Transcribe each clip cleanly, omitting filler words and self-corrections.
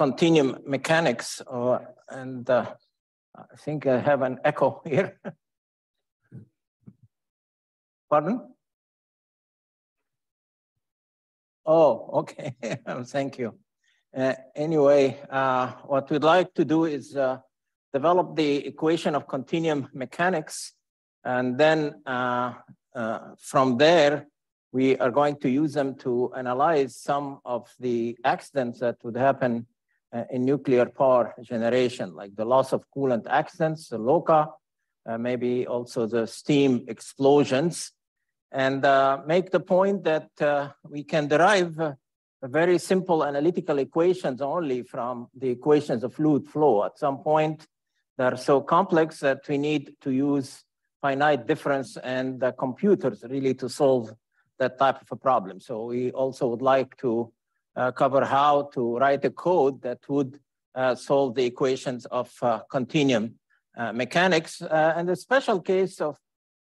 continuum mechanics, and I think I have an echo here. Pardon? Oh, okay. Thank you. Anyway, what we'd like to do is develop the equation of continuum mechanics, and then from there, we are going to use them to analyze some of the accidents that would happen in nuclear power generation, like the loss of coolant accidents, the LOCA, maybe also the steam explosions, and make the point that we can derive very simple analytical equations only from the equations of fluid flow. At some point, they're so complex that we need to use finite difference and computers really to solve that type of a problem. So we also would like to cover how to write a code that would solve the equations of continuum mechanics. And the special case of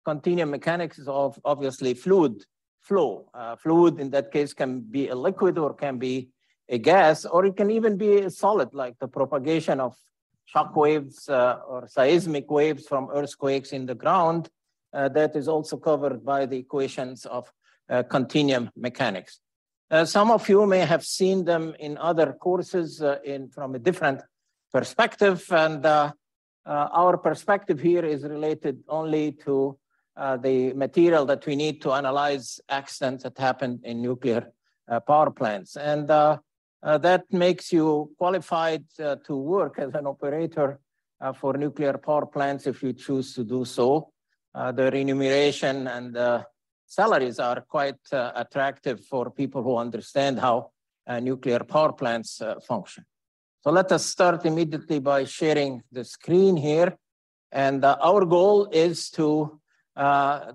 continuum mechanics is obviously fluid flow. Fluid in that case can be a liquid or can be a gas, or it can even be a solid, like the propagation of shock waves or seismic waves from earthquakes in the ground. That is also covered by the equations of continuum mechanics. Some of you may have seen them in other courses from a different perspective, and our perspective here is related only to the material that we need to analyze accidents that happen in nuclear power plants. And that makes you qualified to work as an operator for nuclear power plants if you choose to do so. The remuneration and salaries are quite attractive for people who understand how nuclear power plants function. So let us start immediately by sharing the screen here. And our goal is to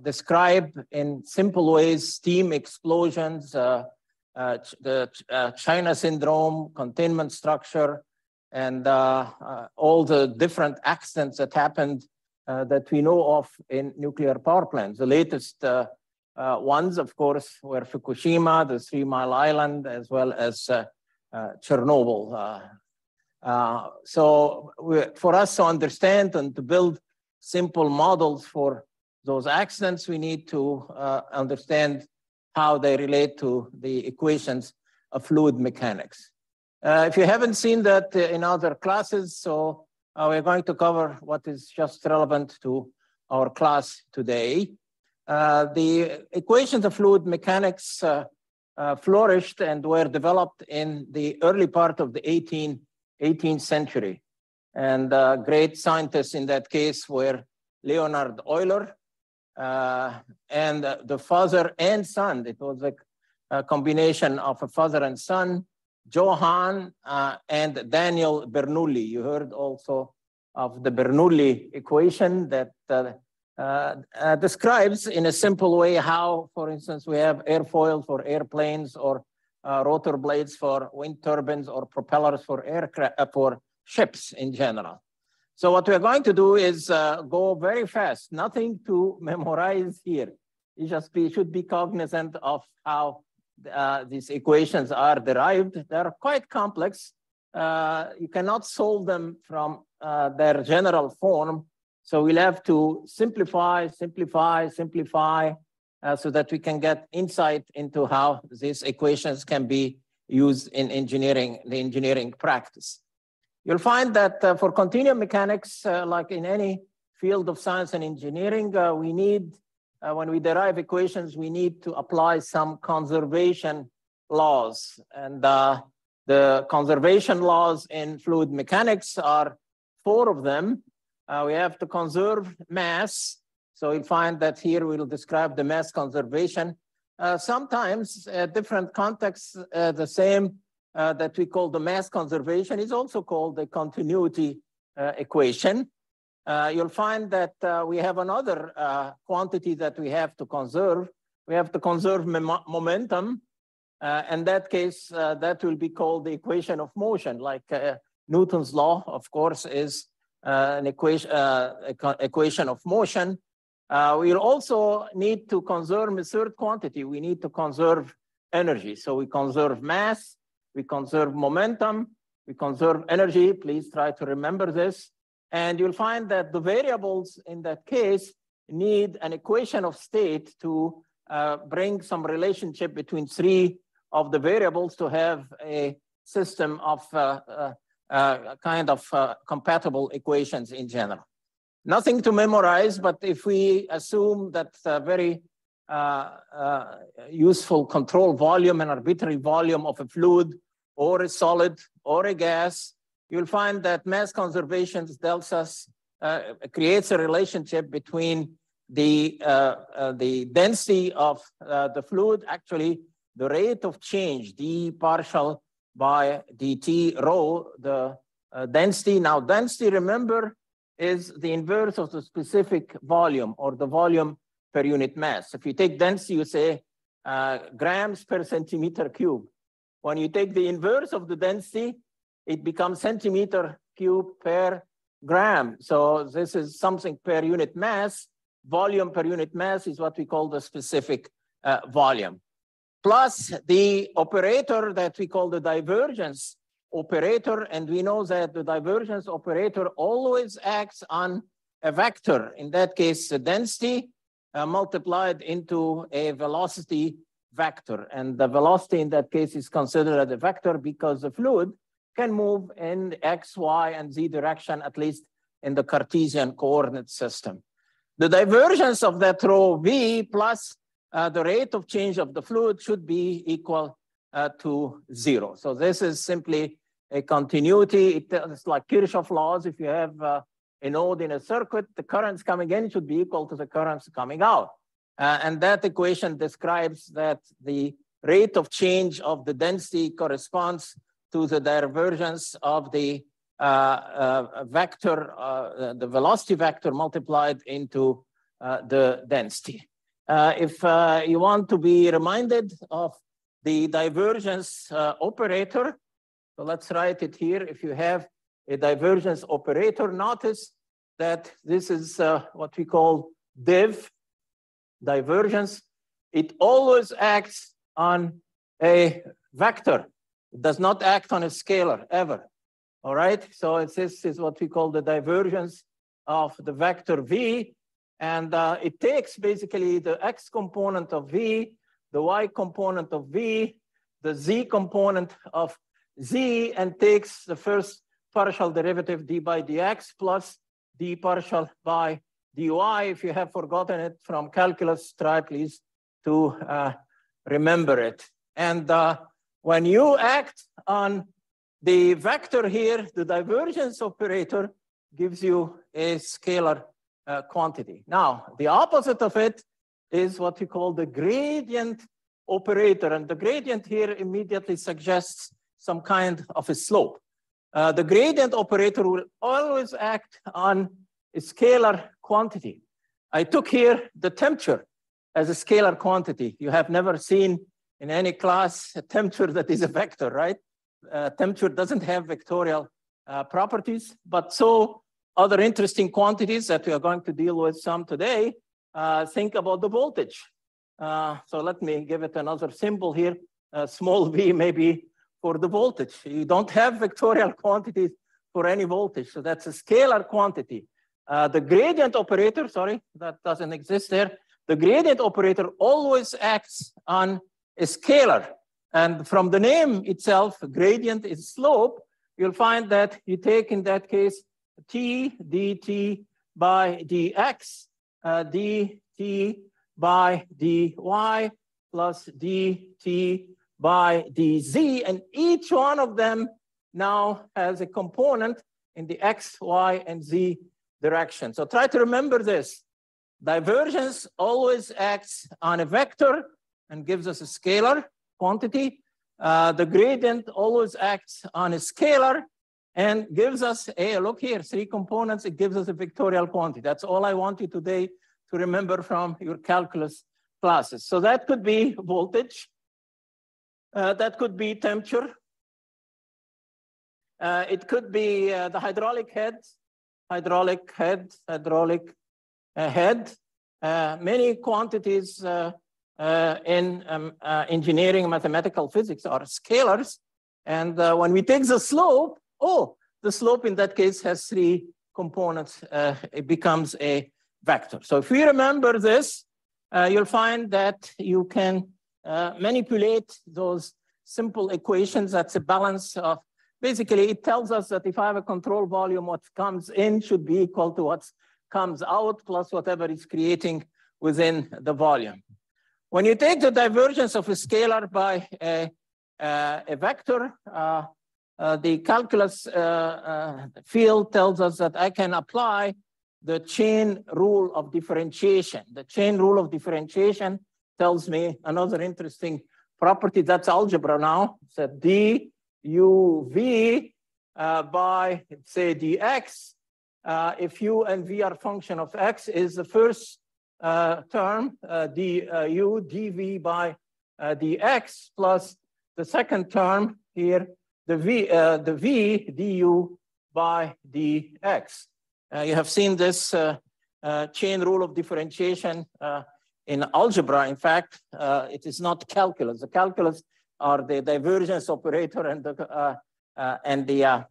describe in simple ways steam explosions, the China syndrome, containment structure, and all the different accidents that happened that we know of in nuclear power plants. The latest ones, of course, were Fukushima, the 3 Mile Island, as well as Chernobyl. So for us to understand and to build simple models for those accidents, we need to understand how they relate to the equations of fluid mechanics. If you haven't seen that in other classes, so we're going to cover what is just relevant to our class today. The equations of fluid mechanics flourished and were developed in the early part of the 18th century. And great scientists in that case were Leonhard Euler, and the father and son. It was a combination of a father and son, Johann and Daniel Bernoulli. You heard also of the Bernoulli equation that describes in a simple way how, for instance, we have airfoil for airplanes, or rotor blades for wind turbines, or propellers for for ships in general. So what we're going to do is go very fast, nothing to memorize here. You just should be cognizant of how these equations are derived. They're quite complex. You cannot solve them from their general form. So we'll have to simplify, so that we can get insight into how these equations can be used in the engineering practice. You'll find that for continuum mechanics, like in any field of science and engineering, we need, when we derive equations, we need to apply some conservation laws. And the conservation laws in fluid mechanics are 4 of them. We have to conserve mass. So you'll find that here we'll describe the mass conservation. Sometimes different contexts, the same that we call the mass conservation is also called the continuity equation. You'll find that we have another quantity that we have to conserve. We have to conserve momentum. In that case, that will be called the equation of motion. Like Newton's law, of course, is an equation of motion. We'll also need to conserve a third quantity. We need to conserve energy. So we conserve mass, we conserve momentum, We conserve energy. Please try to remember this. And you'll find that the variables in that case need an equation of state to bring some relationship between three of the variables to have a system of compatible equations in general. Nothing to memorize, but if we assume that very useful control volume and arbitrary volume of a fluid or a solid or a gas, you'll find that mass conservation tells us, creates a relationship between the density of the fluid, actually the rate of change, d partial by dt rho, the density. Now density, remember, is the inverse of the specific volume or the volume per unit mass. If you take density, you say grams per centimeter cube. When you take the inverse of the density, it becomes centimeter cube per gram. So this is something per unit mass. Volume per unit mass is what we call the specific volume. Plus the operator that we call the divergence operator. And we know that the divergence operator always acts on a vector. In that case, the density multiplied into a velocity vector. And the velocity in that case is considered as a vector because the fluid can move in the x, y, and z direction, at least in the Cartesian coordinate system. The divergence of that rho v plus the rate of change of the fluid should be equal to 0. So this is simply a continuity. It's like Kirchhoff laws. If you have a node in a circuit, the currents coming in should be equal to the currents coming out. And that equation describes that the rate of change of the density corresponds to the divergence of the vector, the velocity vector multiplied into the density. If you want to be reminded of the divergence operator, so let's write it here. If you have a divergence operator, notice that this is what we call div, divergence. It always acts on a vector. It does not act on a scalar ever. All right, so this is what we call the divergence of the vector v. And it takes basically the x component of v, the y component of v, the z component of z, and takes the first partial derivative d by dx plus d partial by dy. If you have forgotten it from calculus, try please to remember it. And when you act on the vector here, the divergence operator gives you a scalar quantity. Now, the opposite of it is what we call the gradient operator. And the gradient here immediately suggests some kind of a slope. The gradient operator will always act on a scalar quantity. I took here the temperature as a scalar quantity. You have never seen in any class a temperature that is a vector, right? Temperature doesn't have vectorial properties, but so other interesting quantities that we are going to deal with some today, think about the voltage. So let me give it another symbol here, small v maybe for the voltage. You don't have vectorial quantities for any voltage, so that's a scalar quantity. The gradient operator, sorry, that doesn't exist there. The gradient operator always acts on a scalar. And from the name itself, gradient is slope. You'll find that you take in that case t dt by dx, dt by dy plus dt by dz, and each one of them now has a component in the x, y, and z direction. So try to remember this. Divergence always acts on a vector and gives us a scalar quantity. The gradient always acts on a scalar and gives us a, look here, 3 components, it gives us a vectorial quantity. That's all I want you today to remember from your calculus classes. So that could be voltage, that could be temperature, it could be the hydraulic head, many quantities in engineering mathematical physics are scalars. And when we take the slope, the slope in that case has 3 components. It becomes a vector. So if we remember this, you'll find that you can manipulate those simple equations. That's a balance of, basically it tells us that if I have a control volume, what comes in should be equal to what comes out plus whatever is creating within the volume. When you take the divergence of a scalar by a vector, the calculus field tells us that I can apply the chain rule of differentiation. The chain rule of differentiation tells me another interesting property. That's algebra now. It's a d u v by, say, dx. If u and v are function of x, is the first term du dv by dx plus the second term here, the v du by dx. You have seen this chain rule of differentiation in algebra. In fact, it is not calculus. The calculus are the divergence operator and the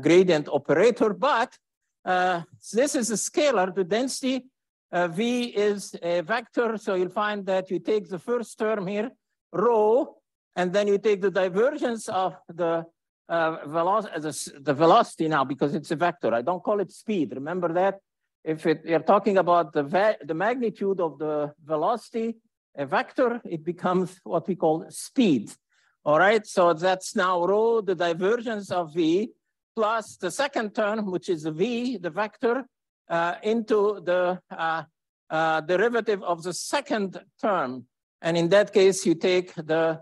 gradient operator. But this is a scalar. The density v is a vector. So you'll find that you take the first term here, rho, and then you take the divergence of the velocity now, because it's a vector. I don't call it speed. Remember that. If you're talking about the magnitude of the velocity, a vector, it becomes what we call speed. All right, so that's now rho, the divergence of v, plus the second term, which is v, the vector, into the derivative of the second term. And in that case, you take the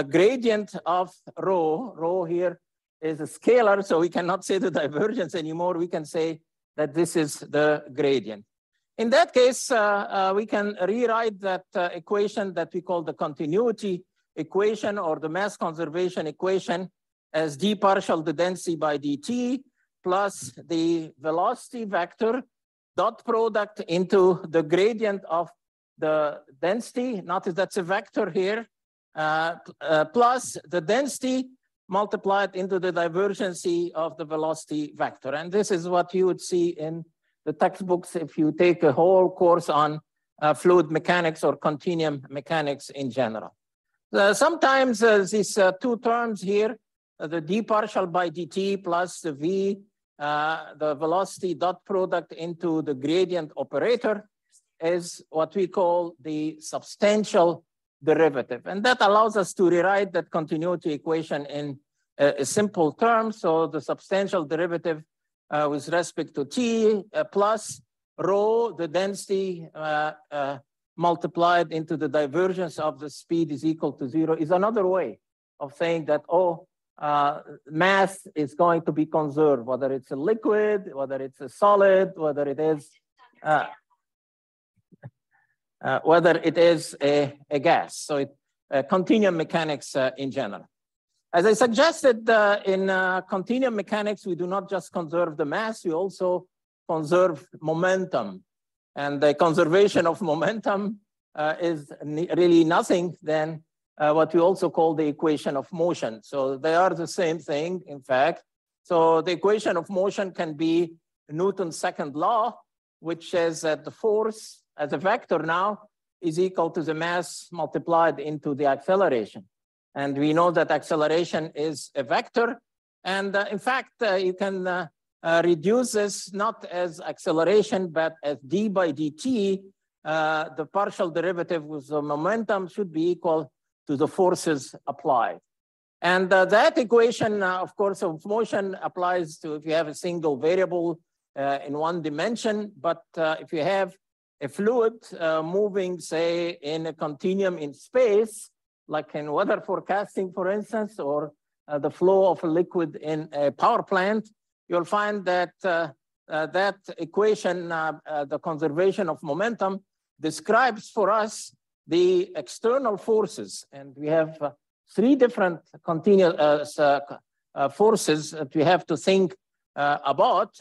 gradient of rho. Rho here is a scalar, so we cannot say the divergence anymore. We can say that this is the gradient. In that case, we can rewrite that equation that we call the continuity equation or the mass conservation equation as d partial the density by dt plus the velocity vector dot product into the gradient of the density. Notice that's a vector here. Plus the density multiplied into the divergency of the velocity vector. And this is what you would see in the textbooks if you take a whole course on fluid mechanics or continuum mechanics in general. Sometimes these 2 terms here, the d partial by dt plus the v, the velocity dot product into the gradient operator, is what we call the substantial derivative. And that allows us to rewrite that continuity equation in a simple term. So the substantial derivative with respect to t plus rho, the density multiplied into the divergence of the speed is equal to 0 is another way of saying that, mass is going to be conserved, whether it's a liquid, whether it's a solid, whether it is a gas. So continuum mechanics in general. As I suggested, in continuum mechanics, we do not just conserve the mass, we also conserve momentum. And the conservation of momentum is really nothing than what we also call the equation of motion. So they are the same thing, in fact. So the equation of motion can be Newton's second law, which says that the force as a vector now is equal to the mass multiplied into the acceleration. And we know that acceleration is a vector. And in fact, you can reduce this not as acceleration, but as d by dt. The partial derivative with the momentum should be equal to the forces applied. And that equation, of course, of motion applies to if you have a single variable in one dimension. But if you have a fluid moving, say, in a continuum in space, like in weather forecasting, for instance, or the flow of a liquid in a power plant, you'll find that that equation, the conservation of momentum, describes for us the external forces. And we have 3 different continuous forces that we have to think about.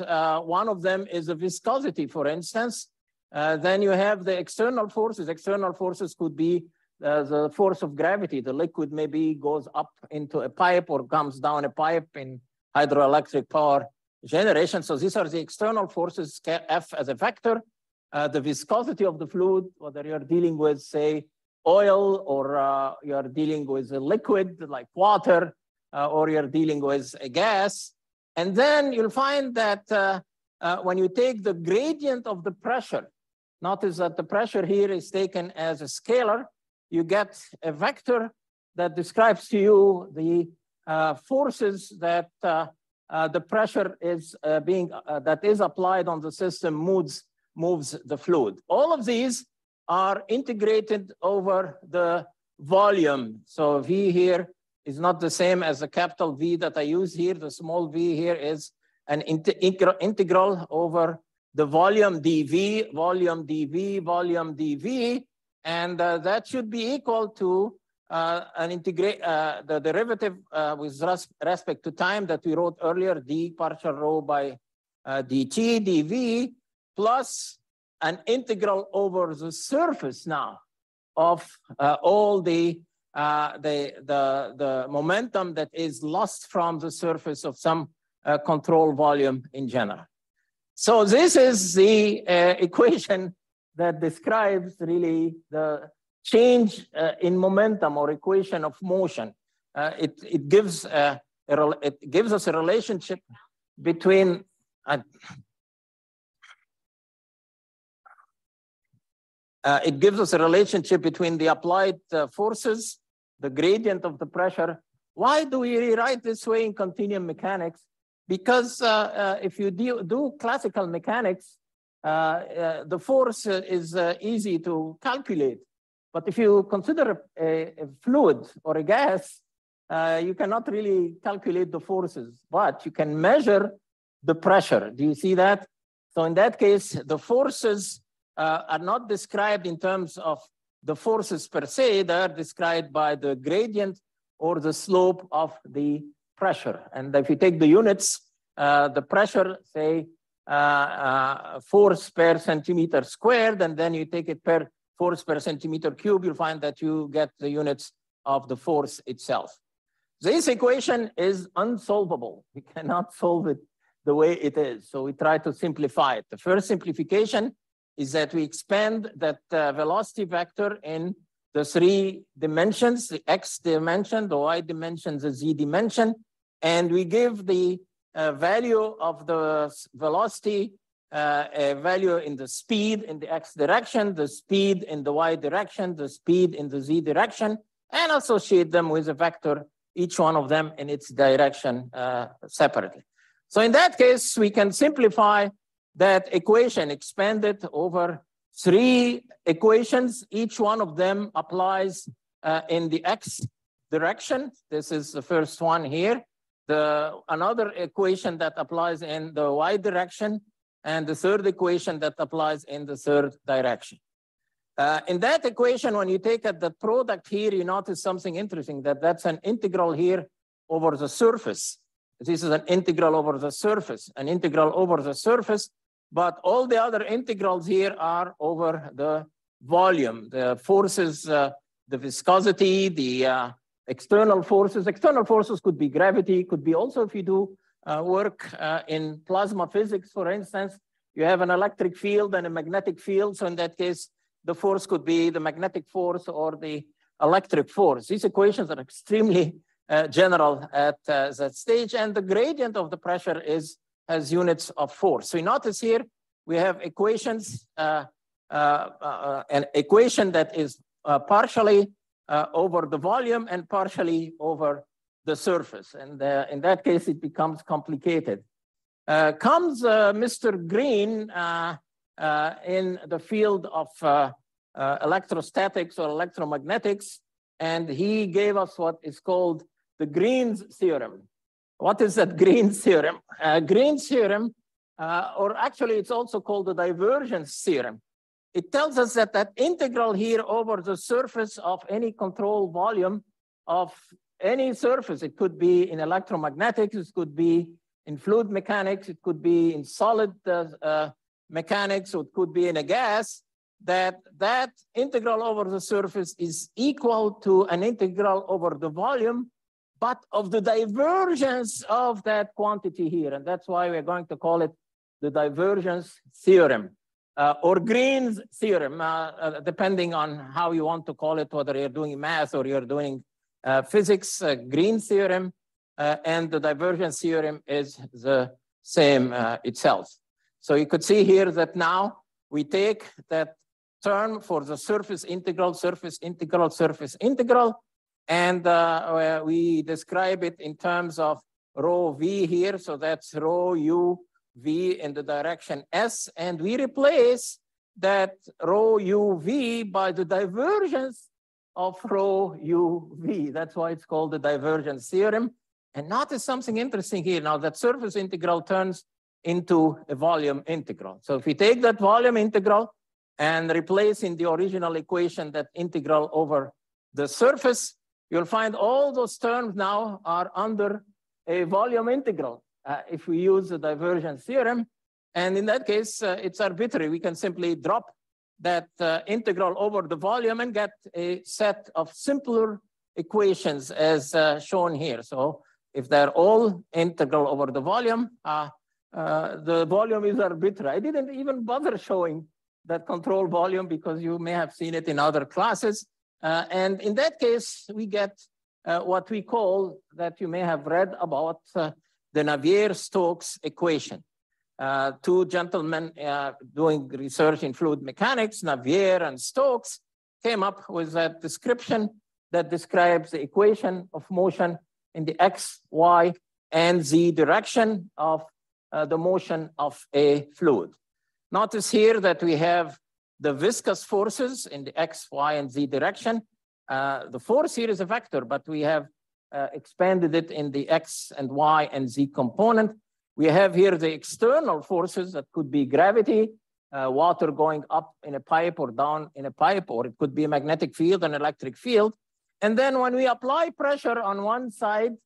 One of them is the viscosity, for instance. Then you have the external forces. External forces could be the force of gravity. The liquid maybe goes up into a pipe or comes down a pipe in hydroelectric power generation. So these are the external forces, F as a vector. The viscosity of the fluid, whether you're dealing with, say, oil, or you're dealing with a liquid like water, or you're dealing with a gas. And then you'll find that when you take the gradient of the pressure, notice that the pressure here is taken as a scalar, you get a vector that describes to you the forces that the pressure is that is applied on the system moves the fluid. All of these are integrated over the volume. So V here is not the same as the capital V that I use here. The small v here is an integral over the volume dV, volume dV, volume dV, and that should be equal to the derivative with respect to time that we wrote earlier, d partial rho by dt dV, plus an integral over the surface now of all the momentum that is lost from the surface of some control volume in general. So this is the equation that describes really the change in momentum, or equation of motion. It gives us a relationship between the applied forces, the gradient of the pressure. Why do we rewrite this way in continuum mechanics? Because if you do classical mechanics, the force is easy to calculate. But if you consider a fluid or a gas, you cannot really calculate the forces, but you can measure the pressure. Do you see that? So in that case, the forces are not described in terms of the forces per se. They are described by the gradient or the slope of the pressure. And if you take the units, the pressure, say, force per centimeter squared, and then you take it per force per centimeter cube, you'll find that you get the units of the force itself. This equation is unsolvable. We cannot solve it the way it is. So we try to simplify it. The first simplification is that we expand that velocity vector in the 3 dimensions, the x dimension, the y dimension, the z dimension, and we give the value of the velocity a value in the speed in the x direction, the speed in the y direction, the speed in the z direction, and associate them with a vector, each one of them in its direction separately. So in that case, we can simplify that equation, expand it over 3 equations. Each one of them applies in the x direction. This is the first one here. Another equation that applies in the y direction, and the third equation that applies in the third direction. In that equation, when you take the product here, you notice something interesting, that's an integral here over the surface. This is an integral over the surface, an integral over the surface, but all the other integrals here are over the volume, the forces, the viscosity, the external forces. External forces could be gravity, could be also, if you do work in plasma physics, for instance, you have an electric field and a magnetic field. So in that case, the force could be the magnetic force or the electric force. These equations are extremely general at that stage, and the gradient of the pressure has units of force. So you notice here, we have equations, an equation that is partially over the volume and partially over the surface. And in that case, it becomes complicated. Comes Mr. Green in the field of electrostatics or electromagnetics, and he gave us what is called the Green's theorem. What is that Green's theorem? Green's theorem, or actually it's also called the divergence theorem. It tells us that that integral here over the surface of any control volume of any surface, it could be in electromagnetics, it could be in fluid mechanics, it could be in solid mechanics, or it could be in a gas. that that integral over the surface is equal to an integral over the volume, but of the divergence of that quantity here. And that's why we're going to call it the divergence theorem or Green's theorem, depending on how you want to call it, whether you're doing math or you're doing physics. Green's theorem and the divergence theorem is the same itself. So you could see here that now we take that term for the surface integral, and we describe it in terms of rho v here. So that's rho u v in the direction s, and we replace that rho u v by the divergence of rho u v. That's why it's called the divergence theorem. And notice something interesting here. Now that surface integral turns into a volume integral. So if we take that volume integral and replace in the original equation that integral over the surface, you'll find all those terms now are under a volume integral if we use the divergence theorem. And in that case, it's arbitrary. We can simply drop that integral over the volume and get a set of simpler equations as shown here. So if they're all integral over the volume is arbitrary. I didn't even bother showing that control volume because you may have seen it in other classes. And in that case, we get what we call, that you may have read about, the Navier-Stokes equation. Two gentlemen doing research in fluid mechanics, Navier and Stokes, came up with that description that describes the equation of motion in the x, y, and z direction of the motion of a fluid. Notice here that we have the viscous forces in the x, y, and z direction. The force here is a vector, but we have expanded it in the x and y and z component. We have here the external forces that could be gravity, water going up in a pipe or down in a pipe, or it could be a magnetic field, an electric field. And then when we apply pressure on one side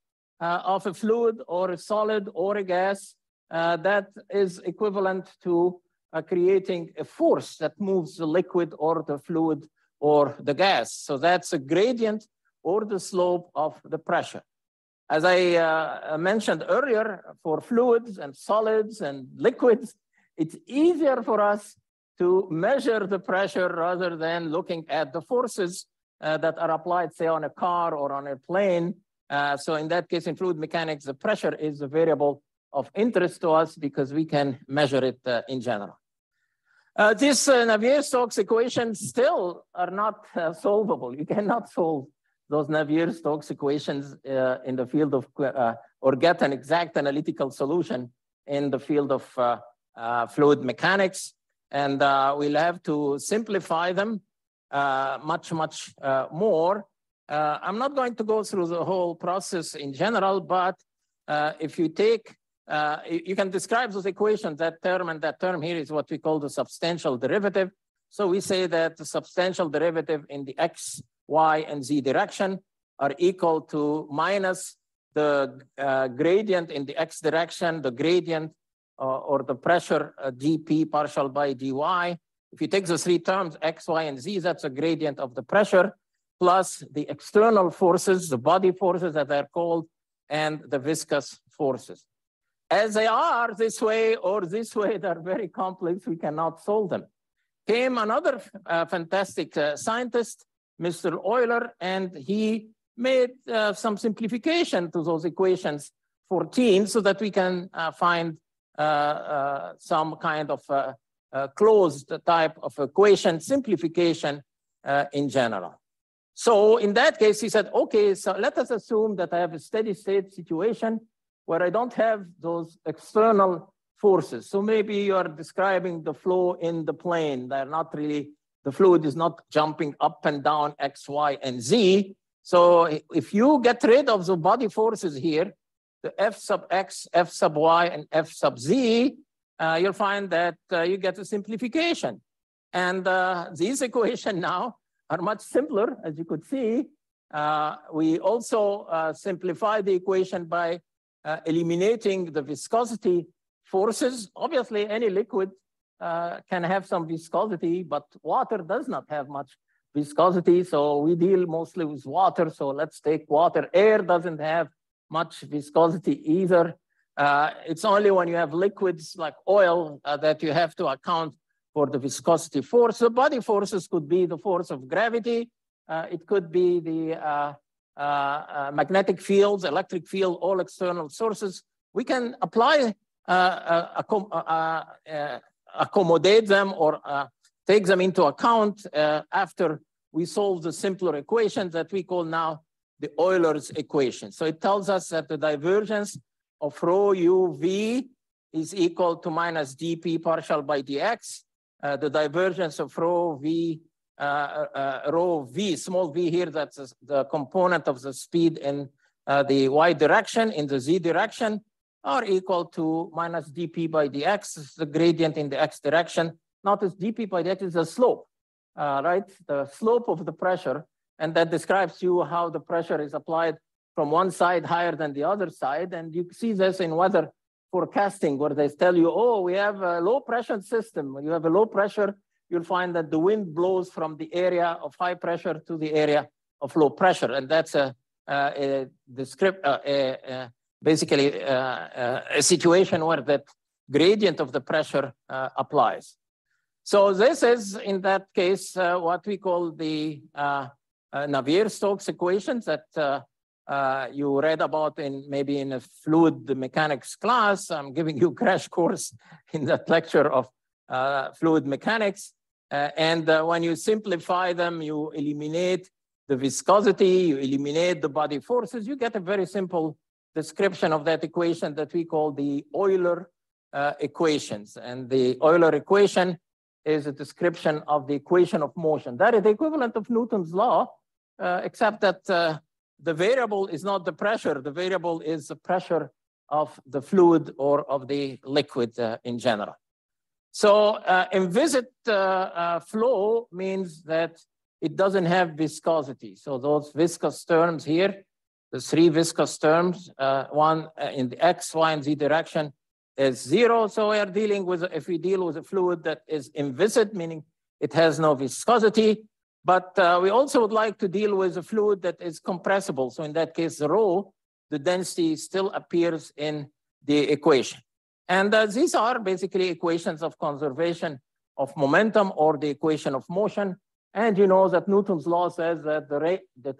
of a fluid or a solid or a gas, that is equivalent to creating a force that moves the liquid or the fluid or the gas. So that's a gradient or the slope of the pressure. As I mentioned earlier, for fluids and solids and liquids, it's easier for us to measure the pressure rather than looking at the forces that are applied, say, on a car or on a plane. So in that case, in fluid mechanics, the pressure is a variable of interest to us because we can measure it in general. These Navier-Stokes equations still are not solvable. You cannot solve those Navier-Stokes equations in the field of, or get an exact analytical solution in the field of fluid mechanics. And we'll have to simplify them much more. I'm not going to go through the whole process in general, but if you take, you can describe those equations, that term and that term here is what we call the substantial derivative. So we say that the substantial derivative in the x, y, and z direction are equal to minus the gradient in the x direction, the gradient or the pressure dp partial by dy. If you take the three terms, x, y, and z, that's a gradient of the pressure, plus the external forces, the body forces as they're called, and the viscous forces. As they are this way or this way, they're very complex, we cannot solve them. Came another fantastic scientist, Mr. Euler, and he made some simplification to those equations 14 so that we can find some kind of closed type of equation simplification in general. So in that case, he said, okay, so let us assume that I have a steady state situation where I don't have those external forces. So maybe you are describing the flow in the plane. They're not really, the fluid is not jumping up and down X, Y, and Z. So if you get rid of the body forces here, the F sub X, F sub Y, and F sub Z, you'll find that you get a simplification. And these equations now are much simpler, as you could see. We also simplify the equation by eliminating the viscosity forces. Obviously, any liquid can have some viscosity, but water does not have much viscosity. So we deal mostly with water. So let's take water. Air doesn't have much viscosity either. It's only when you have liquids like oil that you have to account for the viscosity force. The body forces could be the force of gravity. It could be the magnetic fields, electric field, all external sources. We can apply, accommodate them or take them into account after we solve the simpler equations that we call now the Euler's equation. So it tells us that the divergence of rho u v is equal to minus dp partial by dx. The divergence of rho v, small v here, that's the component of the speed in the y direction, in the z direction, are equal to minus dp by dx, the gradient in the x direction. Notice dp by dx is the slope, right? The slope of the pressure, and that describes to you how the pressure is applied from one side higher than the other side. And you see this in weather forecasting, where they tell you, oh, we have a low pressure system. When you have a low pressure, you'll find that the wind blows from the area of high pressure to the area of low pressure. And that's basically a situation where that gradient of the pressure applies. So this is, in that case, what we call the Navier-Stokes equations that you read about in maybe in a fluid mechanics class. I'm giving you a crash course in that lecture of fluid mechanics. And when you simplify them, you eliminate the viscosity, you eliminate the body forces, you get a very simple description of that equation that we call the Euler equations. And the Euler equation is a description of the equation of motion. That is the equivalent of Newton's law, except that the variable is not the pressure. The variable is the pressure of the fluid or of the liquid in general. So inviscid flow means that it doesn't have viscosity. So those viscous terms here, the three viscous terms, one in the x, y, and z direction is 0. So we are dealing with, if we deal with a fluid that is inviscid, meaning it has no viscosity, but we also would like to deal with a fluid that is compressible. So in that case, rho, the density still appears in the equation. And these are basically equations of conservation of momentum or the equation of motion. And you know that Newton's law says that the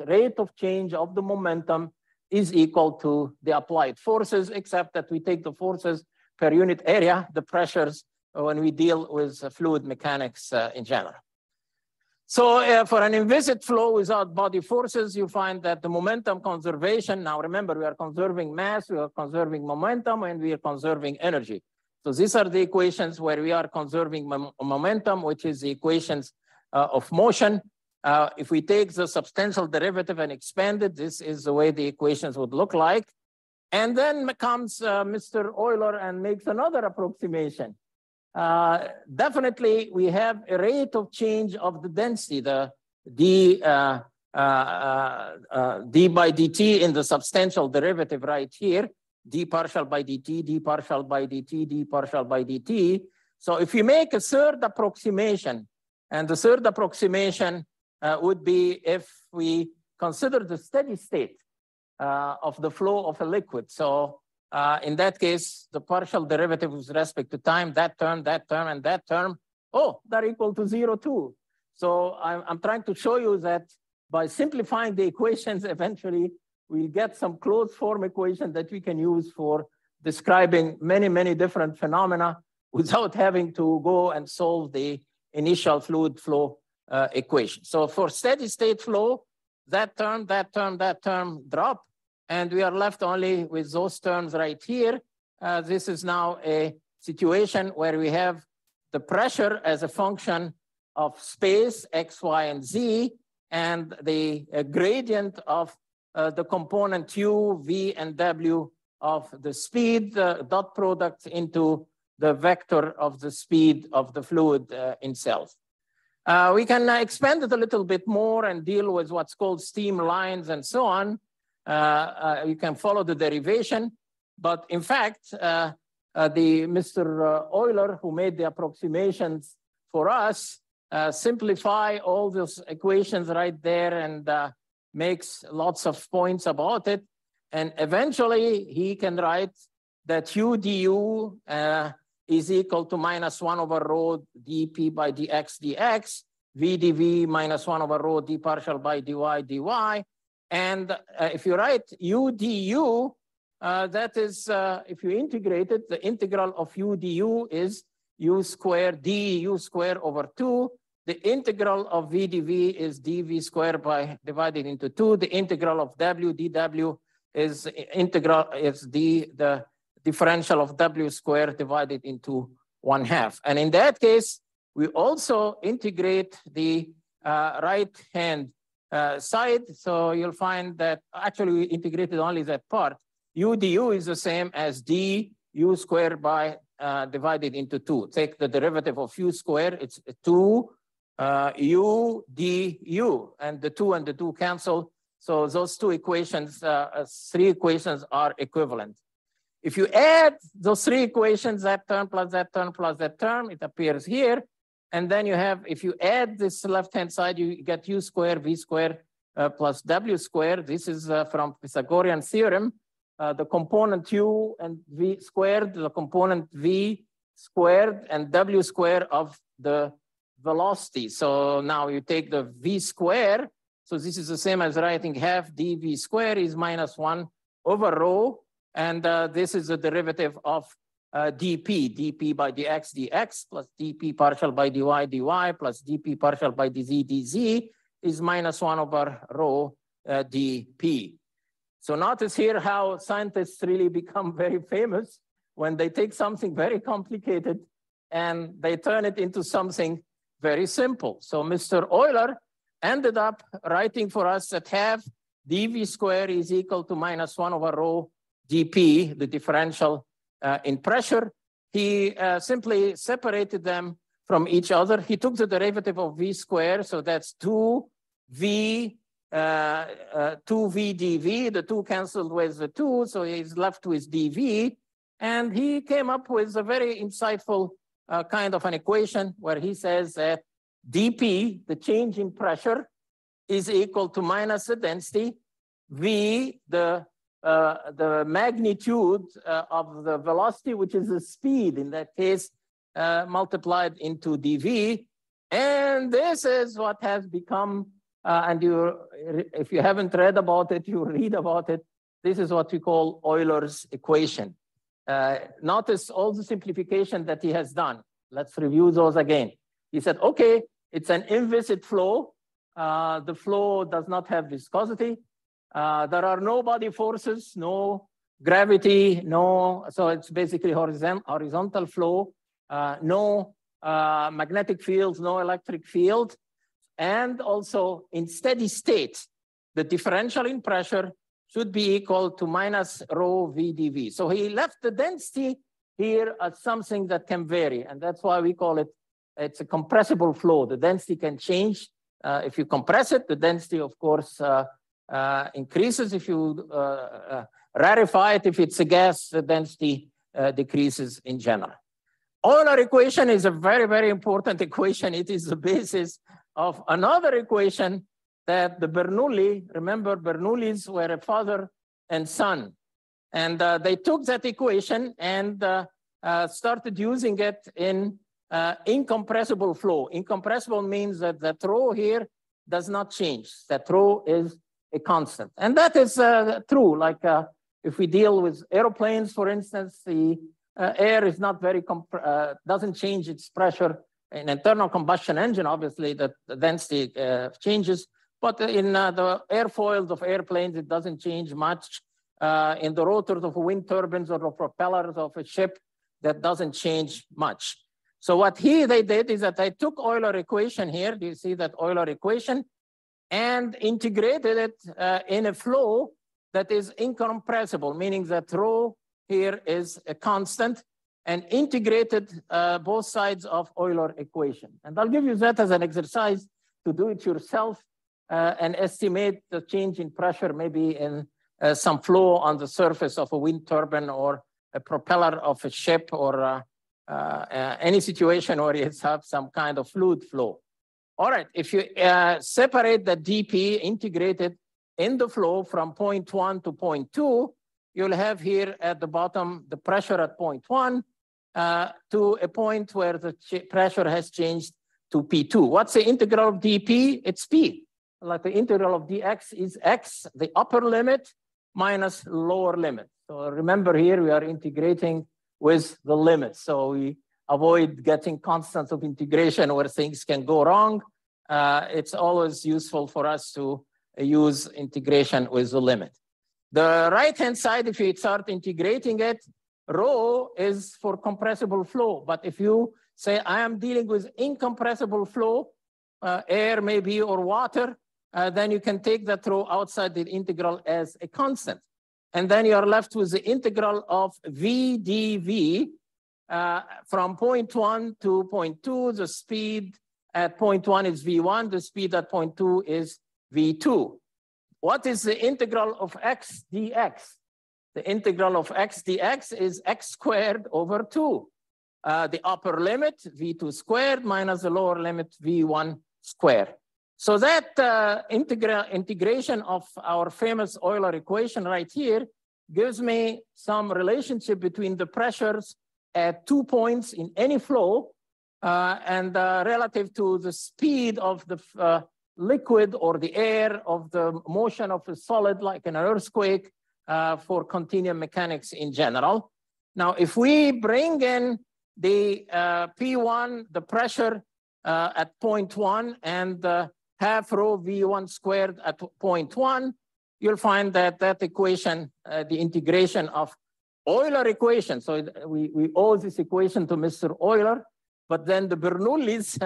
rate of change of the momentum is equal to the applied forces, except that we take the forces per unit area, the pressures, when we deal with fluid mechanics in general. So for an inviscid flow without body forces, you find that the momentum conservation, now remember, we are conserving mass, we are conserving momentum, and we are conserving energy. So these are the equations where we are conserving momentum, which is the equations of motion. If we take the substantial derivative and expand it, this is the way the equations would look like. And then comes Mr. Euler and makes another approximation. Definitely, we have a rate of change of the density, the d by dt in the substantial derivative right here, d partial by dt, d partial by dt, d partial by dt. So if you make a third approximation, and the third approximation would be if we consider the steady state of the flow of a liquid. So in that case, the partial derivative with respect to time, that term, and that term, oh, they're equal to 0 too. So I'm trying to show you that by simplifying the equations, eventually we'll get some closed form equation that we can use for describing many, many different phenomena without having to go and solve the initial fluid flow equation. So for steady state flow, that term drop. And we are left only with those terms right here. This is now a situation where we have the pressure as a function of space, x, y, and z, and the gradient of the component u, v, and w of the speed, dot product into the vector of the speed of the fluid itself. We can expand it a little bit more and deal with what's called steam lines and so on. You can follow the derivation, but in fact, Mr. Euler, who made the approximations for us, simplify all those equations right there and makes lots of points about it. And eventually he can write that u du is equal to -1 over rho dp by dx dx, v dv minus 1 over rho d partial by dy dy. And if you write u du, that is, if you integrate it, the integral of u du is u squared du squared over 2. The integral of v dv is dv squared by divided into 2. The integral of w dw is the differential of w squared divided into 1/2. And in that case, we also integrate the right-hand side. So you'll find that actually we integrated only that part. U du is the same as du squared by divided into 2. Take the derivative of u squared, it's 2 u du, and the 2 and the 2 cancel. So those two equations, 3 equations are equivalent. If you add those 3 equations, that term plus that term plus that term, it appears here. And then you have, if you add this left-hand side, you get u squared, v squared plus w squared. This is from Pythagorean theorem. The component u and v squared, the component v squared and w squared of the velocity. So now you take the v squared. So this is the same as writing half dv squared is -1 over rho. And this is the derivative of dp by dx dx plus dp partial by dy dy plus dp partial by dz dz is -1 over rho dp. So notice here how scientists really become very famous when they take something very complicated and they turn it into something very simple. So Mr. Euler ended up writing for us that half dv squared is equal to -1 over rho dp, the differential in pressure. He simply separated them from each other. He took the derivative of v squared, so that's 2v dv. The 2 canceled with the 2, so he's left with dv. And he came up with a very insightful kind of an equation where he says that dp, the change in pressure, is equal to minus the density, v, the magnitude of the velocity, which is the speed in that case, multiplied into dv. And this is what has become, and if you haven't read about it, you read about it. This is what we call Euler's equation. Notice all the simplification that he has done. Let's review those again. He said, okay, it's an inviscid flow. The flow does not have viscosity. There are no body forces, no gravity, so it's basically horizontal flow, no magnetic fields, no electric field. And also in steady state, the differential in pressure should be equal to minus rho v dv. So he left the density here as something that can vary. And that's why we call it, it's a compressible flow. The density can change. If you compress it, the density, of course, increases. If you rarefy it, if it's a gas, the density decreases in general. Euler equation is a very, very important equation. It is the basis of another equation that the Bernoulli, remember Bernoullis were a father and son. And they took that equation and started using it in incompressible flow. Incompressible means that that rho here does not change. That rho is a constant. And that is true. Like if we deal with airplanes, for instance, the air is not very, doesn't change its pressure. In internal combustion engine, obviously, the density changes. But in the airfoils of airplanes, it doesn't change much. In the rotors of wind turbines or the propellers of a ship, that doesn't change much. So what they did is that they took Euler equation here. Do you see that Euler equation? And integrated it in a flow that is incompressible, meaning that rho here is a constant, and integrated both sides of Euler equation. And I'll give you that as an exercise to do it yourself and estimate the change in pressure maybe in some flow on the surface of a wind turbine or a propeller of a ship or any situation where you have some kind of fluid flow. All right, if you separate the dP, integrate it in the flow from point 1 to point 2, you'll have here at the bottom the pressure at point 1 to a point where the pressure has changed to P2. What's the integral of dP? It's P. Like the integral of dx is x, the upper limit, minus lower limit. So remember here, we are integrating with the limit. So we avoid getting constants of integration where things can go wrong. It's always useful for us to use integration with the limit. The right-hand side, if you start integrating it, rho is for compressible flow. But if you say, I am dealing with incompressible flow, air maybe or water, then you can take that rho outside the integral as a constant. And then you're left with the integral of v dv from point 1 to point 2. The speed at point 1 is v1. The speed at point 2 is v2. What is the integral of x dx? The integral of x dx is x squared over 2. The upper limit, v2 squared, minus the lower limit, v1 squared. So that integration of our famous Euler equation right here gives me some relationship between the pressures at 2 points in any flow and relative to the speed of the liquid or the air of the motion of a solid like an earthquake for continuum mechanics in general. Now, if we bring in the P1, the pressure at point 1 and half rho V1 squared at point 1, you'll find that that equation, the integration of Euler equation. So we owe this equation to Mr. Euler, but then the Bernoullis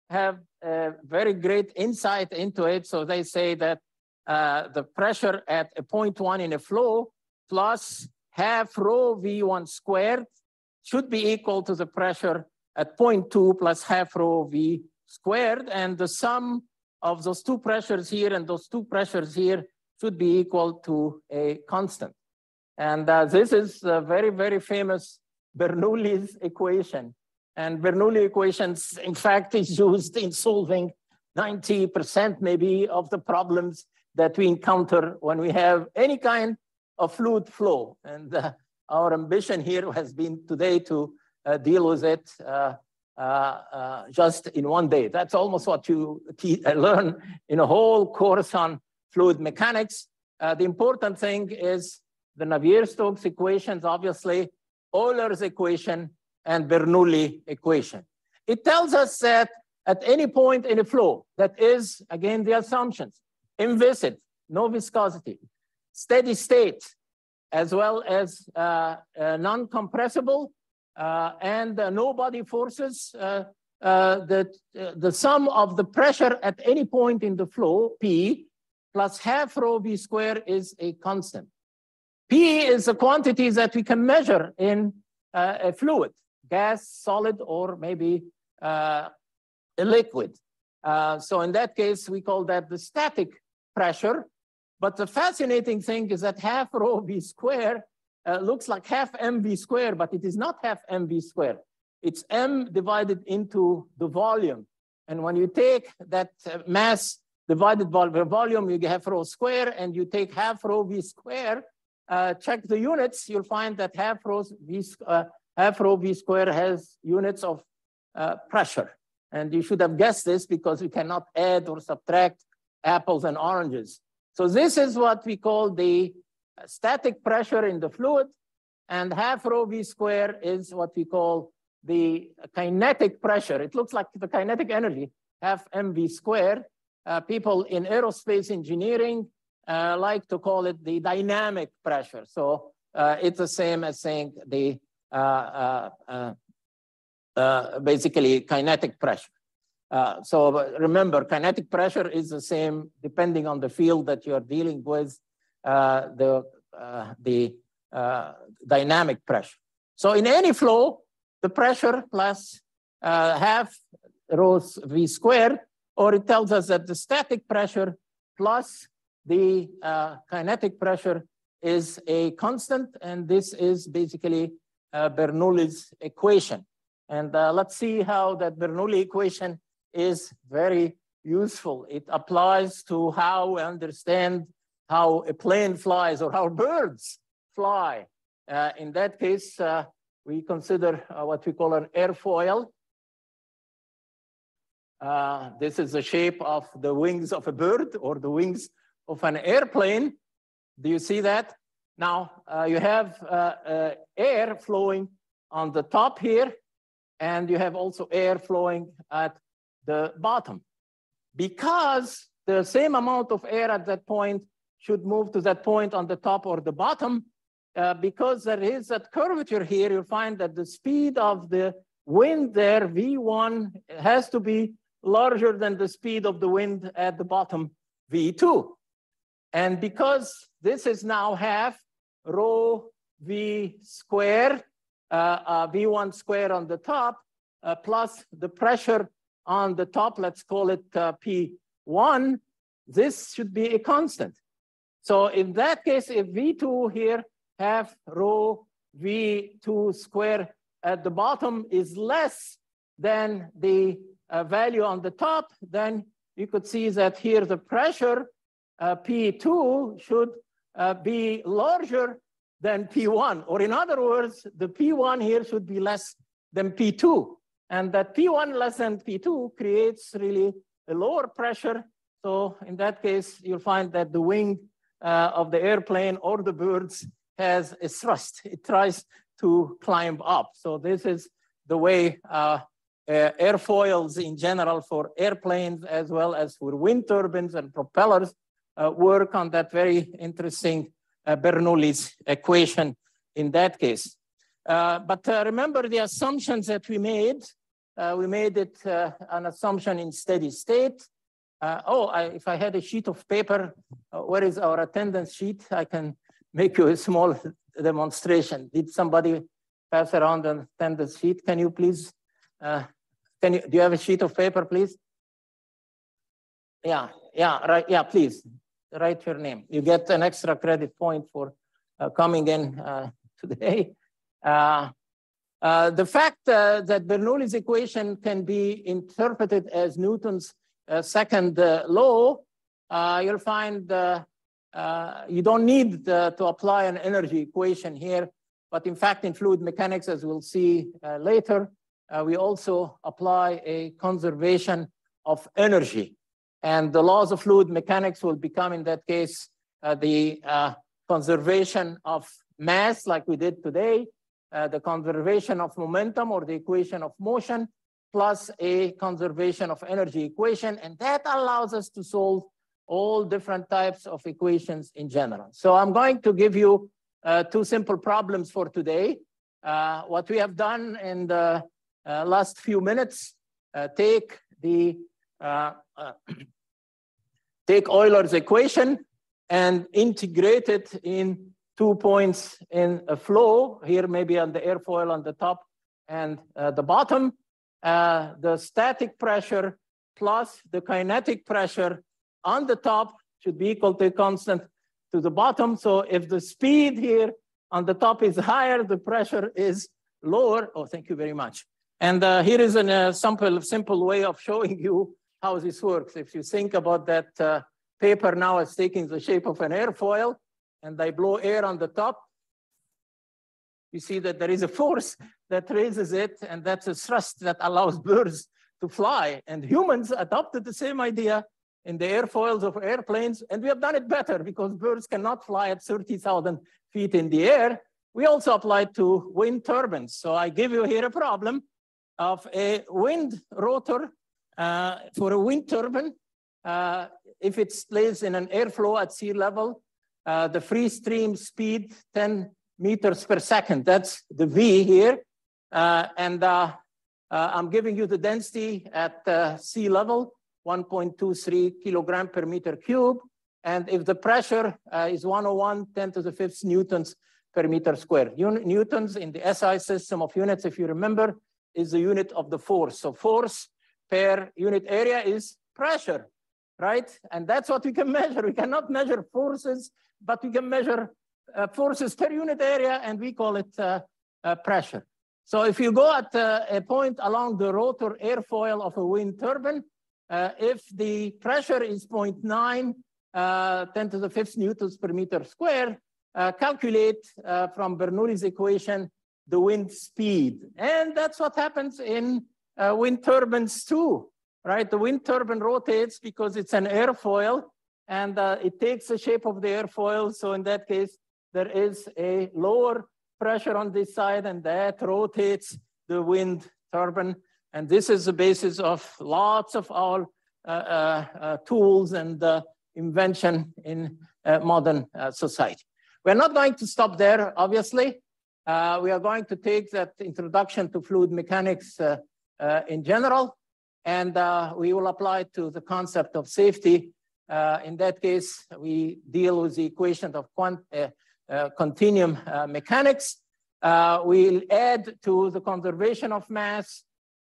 have a very great insight into it. So they say that the pressure at a point 1 in a flow plus half rho V1 squared should be equal to the pressure at point 2 plus half rho V squared. And the sum of those two pressures here and those two pressures here should be equal to a constant. And this is a very, very famous Bernoulli's equation. And Bernoulli equations, in fact, is used in solving 90% maybe of the problems that we encounter when we have any kind of fluid flow. And our ambition here has been today to deal with it just in one day. That's almost what you learn in a whole course on fluid mechanics. The important thing is the Navier-Stokes equations, obviously, Euler's equation, and Bernoulli equation. It tells us that at any point in a flow, that is, again, the assumptions, inviscid, no viscosity, steady state, as well as non-compressible, and no body forces, the sum of the pressure at any point in the flow, P, plus half rho V square is a constant. P is a quantity that we can measure in a fluid, gas, solid, or maybe a liquid. So in that case, we call that the static pressure. But the fascinating thing is that half rho V square looks like half mv square, but it is not half mv square. It's m divided into the volume. And when you take that mass divided by the volume, you have rho square, and you take half rho V square, check the units, you'll find that half rho V square has units of pressure. And you should have guessed this because we cannot add or subtract apples and oranges. So this is what we call the static pressure in the fluid, and half rho V square is what we call the kinetic pressure. It looks like the kinetic energy, half mv squared. People in aerospace engineering like to call it the dynamic pressure. So it's the same as saying the basically kinetic pressure. So remember, kinetic pressure is the same depending on the field that you're dealing with, the dynamic pressure. So in any flow, the pressure plus half rho V squared, or it tells us that the static pressure plus the kinetic pressure is a constant, and this is basically Bernoulli's equation. And let's see how that Bernoulli equation is very useful. It applies to how we understand how a plane flies or how birds fly. In that case, we consider what we call an airfoil. This is the shape of the wings of a bird or the wings of an airplane. Do you see that? Now, you have air flowing on the top here, and you have also air flowing at the bottom. Because the same amount of air at that point should move to that point on the top or the bottom, because there is that curvature here, you'll find that the speed of the wind there, V1, has to be larger than the speed of the wind at the bottom, V2. And because this is now half rho V squared, V1 squared on the top, plus the pressure on the top, let's call it P1, this should be a constant. So in that case, if V2 here, half rho V2 squared at the bottom is less than the value on the top, then you could see that here the pressure P2 should be larger than P1, or in other words, the P1 here should be less than P2. And that P1 less than P2 creates really a lower pressure. So in that case, you'll find that the wing of the airplane or the birds has a thrust. It tries to climb up. So this is the way airfoils in general for airplanes as well as for wind turbines and propellers work on that very interesting Bernoulli's equation in that case. But remember the assumptions that we made. We made it an assumption in steady state. If I had a sheet of paper, where is our attendance sheet? I can make you a small demonstration. Did somebody pass around an attendance sheet? Can you please, do you have a sheet of paper, please? Yeah, right, yeah, please, write your name. You get an extra credit point for coming in today. The fact that Bernoulli's equation can be interpreted as Newton's second law, you'll find you don't need to apply an energy equation here, but in fact in fluid mechanics, as we'll see later, we also apply a conservation of energy. And the laws of fluid mechanics will become, in that case, the conservation of mass, like we did today, the conservation of momentum or the equation of motion, plus a conservation of energy equation. And that allows us to solve all different types of equations in general. So I'm going to give you two simple problems for today. What we have done in the last few minutes, take Euler's equation and integrate it in 2 points in a flow, here maybe on the airfoil on the top and the bottom. The static pressure plus the kinetic pressure on the top should be equal to a constant to the bottom. So if the speed here on the top is higher, the pressure is lower. Oh, thank you very much. And here is a simple way of showing you how this works. If you think about that paper now is taking the shape of an airfoil, and I blow air on the top, you see that there is a force that raises it, and that's a thrust that allows birds to fly. And humans adopted the same idea in the airfoils of airplanes, and we have done it better because birds cannot fly at 30,000 feet in the air. We also applied to wind turbines. So I give you here a problem of a wind rotor for a wind turbine. If it stays in an airflow at sea level, the free stream speed 10 meters per second. That's the V here. I'm giving you the density at sea level, 1.23 kilogram per meter cube. And if the pressure is 101, 10 to the fifth newtons per meter square. Newtons in the SI system of units, if you remember, is the unit of the force. So force per unit area is pressure, right? And that's what we can measure. We cannot measure forces, but we can measure forces per unit area, and we call it pressure. So if you go at a point along the rotor airfoil of a wind turbine, if the pressure is 0.9, 10 to the 5th newtons per meter square, calculate from Bernoulli's equation the wind speed. And that's what happens in wind turbines too, right? The wind turbine rotates because it's an airfoil, and it takes the shape of the airfoil. So in that case, there is a lower pressure on this side, and that rotates the wind turbine. And this is the basis of lots of our tools and invention in modern society. We're not going to stop there, obviously. We are going to take that introduction to fluid mechanics in general, and we will apply it to the concept of safety. In that case, we deal with the equation of continuum mechanics. We'll add to the conservation of mass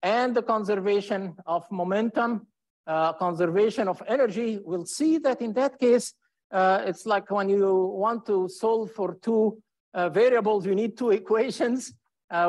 and the conservation of momentum, conservation of energy. We'll see that in that case, it's like when you want to solve for two variables, you need two equations.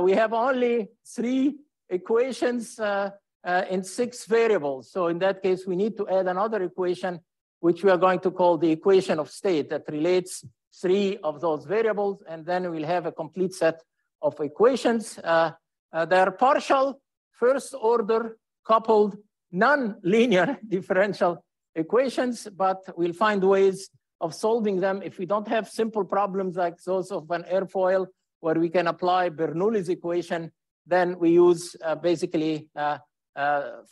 We have only 3 equations in 6 variables. So in that case, we need to add another equation, which we are going to call the equation of state, that relates 3 of those variables, and then we'll have a complete set of equations. They are partial, first order, coupled, non-linear differential equations, but we'll find ways of solving them. If we don't have simple problems like those of an airfoil, where we can apply Bernoulli's equation, then we use basically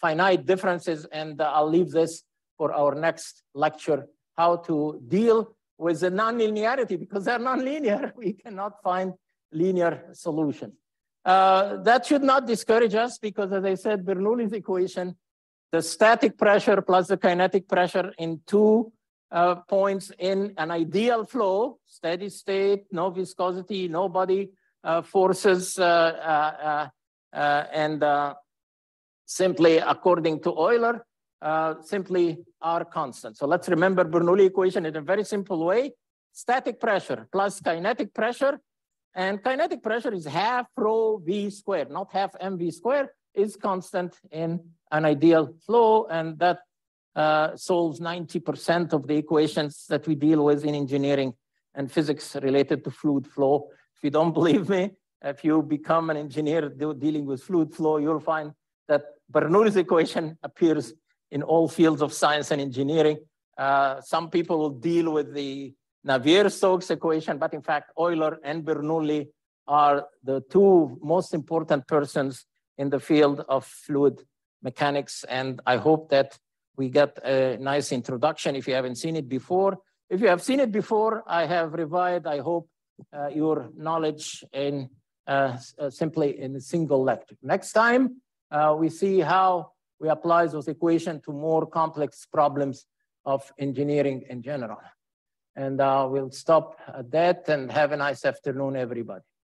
finite differences, and I'll leave this for our next lecture, how to deal with the non-linearity, because they're non-linear. We cannot find linear solutions. That should not discourage us, because as I said, Bernoulli's equation, the static pressure plus the kinetic pressure in 2 points in an ideal flow, steady state, no viscosity, no body forces, and simply according to Euler, simply are constant. So let's remember Bernoulli equation in a very simple way. Static pressure plus kinetic pressure, and kinetic pressure is half rho v squared, not half mv squared, is constant in an ideal flow, and that solves 90% of the equations that we deal with in engineering and physics related to fluid flow. If you don't believe me, if you become an engineer dealing with fluid flow, you'll find that Bernoulli's equation appears in all fields of science and engineering. Some people will deal with the Navier-Stokes equation, but in fact, Euler and Bernoulli are the 2 most important persons in the field of fluid mechanics. And I hope that we get a nice introduction if you haven't seen it before. If you have seen it before, I have revived, I hope, your knowledge in simply in a single lecture. Next time, we see how we apply those equations to more complex problems of engineering in general. And we'll stop at that, and have a nice afternoon, everybody.